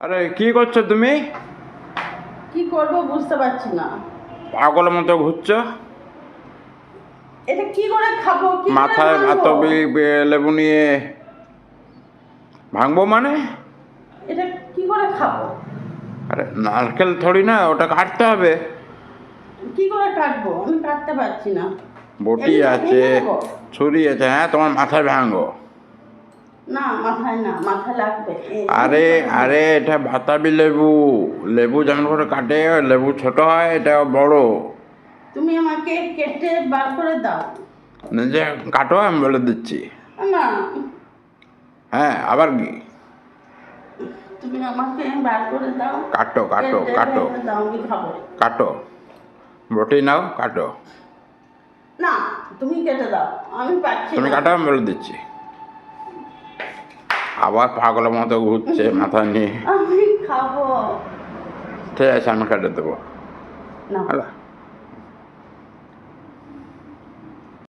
আরে কি করছো তুমি? কি করব বুঝতে পারছি না। পাগলের মতো ঘুরছো। এটা কি করে খাবো? কি করে মাথায় এত ভাঙবো? লেবু নিয়ে ভাঙবো মানে? এটা কি করে খাবো? আরে নারকেল থোড়ি না, ওটা কাটতে হবে। কি করে কাটবো? আমি কাটতে পারছি না। বটি এমনি আছে, ভেঙে দেবো? ছুরি আছে। হ্যাঁ, তোমার মাথায় ভাঙো। না, মাথায় না, মাথায় লাগবে। আরে আরে এটা বাতাবি লেবু। লেবু যেমন করে কাটে, লেবু ছোট হয়, এটা বড়। তুমি আমাকে কেটে বার করে দাও। নিজে কাটো, আমি বলে দিচ্ছি। না, হ্যাঁ, আবার কি? তুমি আমাকে বার করে দাও। কাটো কাটো কেটে কাটো ভেঙে দাও, আমি খাবো। কাটো, বটি নাও, কাটো। না, তুমি কেটে দাও, আমি পারছি তুমি না। কাটো, আমি বলে দিচ্ছি। আবার পাগলের মতো ঘুরছে মাথা নিয়ে। আমি খাবো। ঠিক আছে, আমি কেটে দেবো। না। হ্যালো।